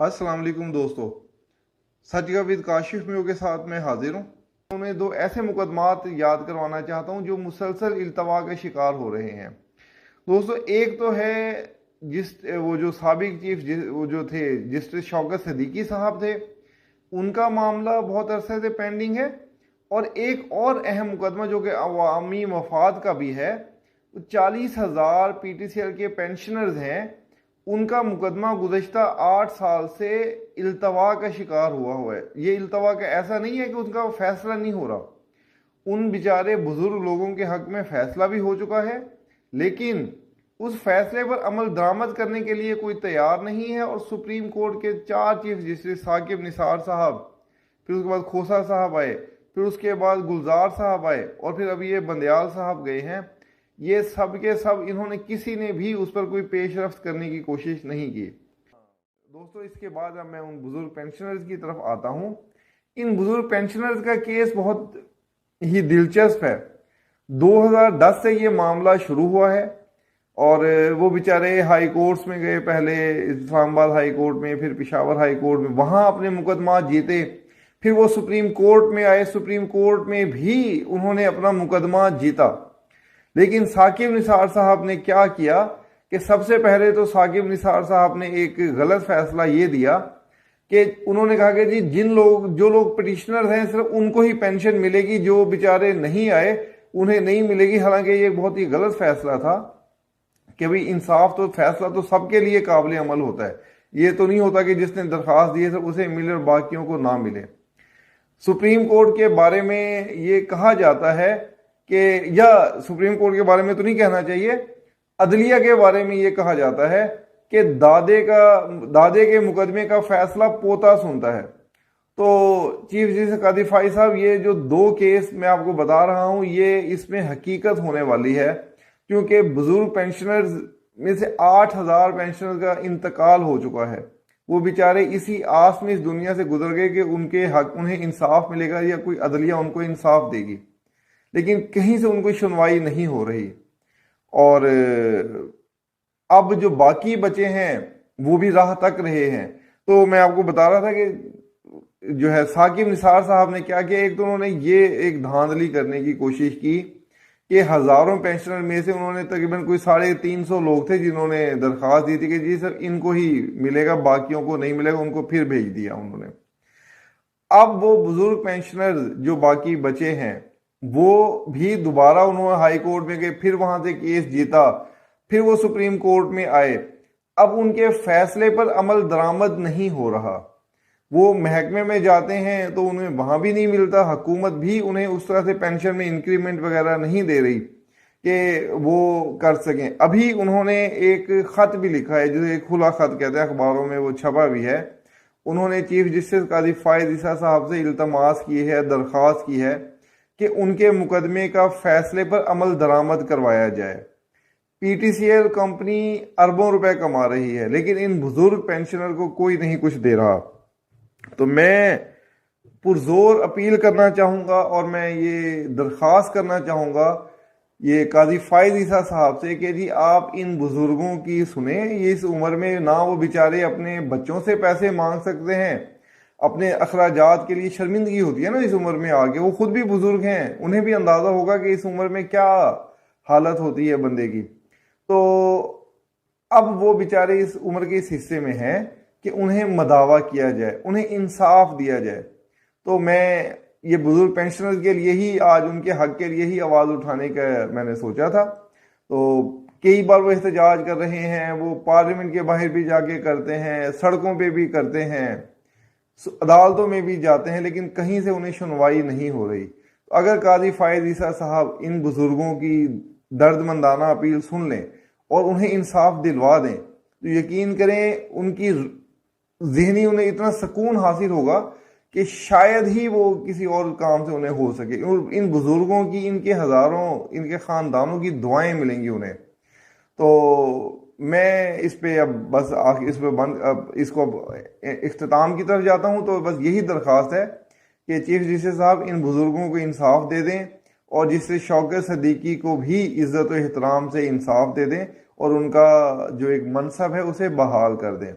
अस्सलाम वालेकुम दोस्तों। सच का विद काशिफ मियों के साथ मैं हाजिर हूँ। उन्हें दो ऐसे मुकदमात याद करवाना चाहता हूँ जो मुसलसल इल्तवा के शिकार हो रहे हैं। दोस्तों, एक तो है जिस वो जो साबिक वो जो थे जस्टिस शौकत सिद्दीकी साहब थे, उनका मामला बहुत अरसे से पेंडिंग है। और एक और अहम मुकदमा जो कि अवामी मफाद का भी है, 40,000 PTCL के पेंशनर्स हैं, उनका मुकदमा गुज़श्ता 8 साल से इल्तवा का शिकार हुआ है। ये इल्तवा का ऐसा नहीं है कि उनका फैसला नहीं हो रहा, उन बेचारे बुजुर्ग लोगों के हक में फैसला भी हो चुका है, लेकिन उस फैसले पर अमल दरामद करने के लिए कोई तैयार नहीं है। और सुप्रीम कोर्ट के 4 चीफ जस्टिस साकिब निसार साहब, फिर उसके बाद खोसा साहब आए, फिर उसके बाद गुलजार साहब आए, और फिर अभी ये बंदयाल साहब गए हैं। ये सब के सब इन्होंने किसी ने भी उस पर कोई पेशरफ्त करने की कोशिश नहीं की। दोस्तों, इसके बाद अब मैं उन बुजुर्ग पेंशनर्स की तरफ आता हूँ। इन बुजुर्ग पेंशनर्स का केस बहुत ही दिलचस्प है। 2010 से ये मामला शुरू हुआ है और वो बेचारे हाई कोर्ट्स में गए, पहले इस्लामाबाद हाई कोर्ट में, फिर पेशावर हाई कोर्ट में, वहाँ अपने मुकदमा जीते। फिर वो सुप्रीम कोर्ट में आए, सुप्रीम कोर्ट में भी उन्होंने अपना मुकदमा जीता। लेकिन साकिब निसार साहब ने क्या किया कि सबसे पहले तो साकिब निसार साहब ने एक गलत फैसला ये दिया कि उन्होंने कहा कि जी जो लोग पिटिशनर हैं सिर्फ उनको ही पेंशन मिलेगी, जो बेचारे नहीं आए उन्हें नहीं मिलेगी। हालांकि ये बहुत ही गलत फैसला था कि भाई इंसाफ तो फैसला तो सबके लिए काबिल अमल होता है। ये तो नहीं होता कि जिसने दरख्वास्त दी है सिर्फ उसे मिले और बाकियों को ना मिले। सुप्रीम कोर्ट के बारे में ये कहा जाता है कि, या सुप्रीम कोर्ट के बारे में तो नहीं कहना चाहिए, अदलिया के बारे में ये कहा जाता है कि दादे के मुकदमे का फैसला पोता सुनता है। तो चीफ जस्टिस कादी फाई साहब, ये जो 2 केस मैं आपको बता रहा हूं, ये इसमें हकीकत होने वाली है, क्योंकि बुजुर्ग पेंशनर्स में से 8,000 पेंशनर्स का इंतकाल हो चुका है। वो बेचारे इसी आस में इस दुनिया से गुजर गए कि उनके हक उन्हें इंसाफ मिलेगा या कोई अदलिया उनको इंसाफ देगी, लेकिन कहीं से उनको सुनवाई नहीं हो रही। और अब जो बाकी बचे हैं वो भी राह तक रहे हैं। तो मैं आपको बता रहा था कि जो है साकिब निसार साहब ने क्या किया, एक तो उन्होंने ये एक धांधली करने की कोशिश की कि हजारों पेंशनर में से उन्होंने तकरीबन कोई 350 लोग थे जिन्होंने दरख्वास्त दी थी कि जी सर इनको ही मिलेगा, बाकियों को नहीं मिलेगा, उनको फिर भेज दिया उन्होंने। अब वो बुजुर्ग पेंशनर जो बाकी बचे हैं वो भी दोबारा उन्होंने हाई कोर्ट में गए, फिर वहां से केस जीता, फिर वो सुप्रीम कोर्ट में आए। अब उनके फैसले पर अमल दरामद नहीं हो रहा। वो महकमे में जाते हैं तो उन्हें वहां भी नहीं मिलता, हुकूमत भी उन्हें उस तरह से पेंशन में इंक्रीमेंट वगैरह नहीं दे रही कि वो कर सकें। अभी उन्होंने एक खत भी लिखा है, जिसे खुला खत कहते हैं, अखबारों में वो छपा भी है। उन्होंने चीफ जस्टिस काजी फायद ईसा साहब से इल्तमास की है, दरख्वास्त की है कि उनके मुकदमे का फैसले पर अमल दरामद करवाया जाए। PTCL कंपनी अरबों रुपए कमा रही है, लेकिन इन बुजुर्ग पेंशनर को कोई नहीं कुछ दे रहा। तो मैं पुरजोर अपील करना चाहूँगा और मैं ये दरख्वास्त करना चाहूँगा ये काजी फायद ईसा साहब से कि जी आप इन बुजुर्गों की सुने। ये इस उम्र में ना वो बेचारे अपने बच्चों से पैसे मांग सकते हैं, अपने अखराजात के लिए शर्मिंदगी होती है ना इस उम्र में आके। वो खुद भी बुजुर्ग हैं, उन्हें भी अंदाजा होगा कि इस उम्र में क्या हालत होती है बंदे की। तो अब वो बेचारे इस उम्र के इस हिस्से में हैं कि उन्हें मदावा किया जाए, उन्हें इंसाफ दिया जाए। तो मैं ये बुजुर्ग पेंशनर्स के लिए ही, आज उनके हक के लिए ही आवाज़ उठाने का मैंने सोचा था। तो कई बार वो एहतजाज कर रहे हैं, वो पार्लियामेंट के बाहर भी जाके करते हैं, सड़कों पे भी करते हैं, अदालतों में भी जाते हैं, लेकिन कहीं से उन्हें सुनवाई नहीं हो रही। तो अगर काजी फायद ईसा साहब इन बुजुर्गों की दर्दमंदाना अपील सुन लें और उन्हें इंसाफ दिलवा दें, तो यकीन करें उनकी जहनी उन्हें इतना सुकून हासिल होगा कि शायद ही वो किसी और काम से उन्हें हो सके। इन बुजुर्गों की, इनके हजारों, इनके खानदानों की दुआएं मिलेंगी उन्हें। तो मैं इस पे अब बस इस पे बंद, अब इसको इख्तिताम की तरफ जाता हूँ। तो बस यही दरख्वास्त है कि चीफ जस्टिस साहब इन बुजुर्गों को इंसाफ दे दें और जिससे शौकत सिद्दीकी को भी इज्जत और एहतराम से इंसाफ दे दें और उनका जो एक मनसब है उसे बहाल कर दें।